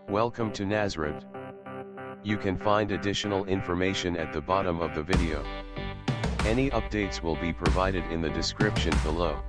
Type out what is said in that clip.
Welcome to Nazret. You can find additional information at the bottom of the video. Any updates will be provided in the description below.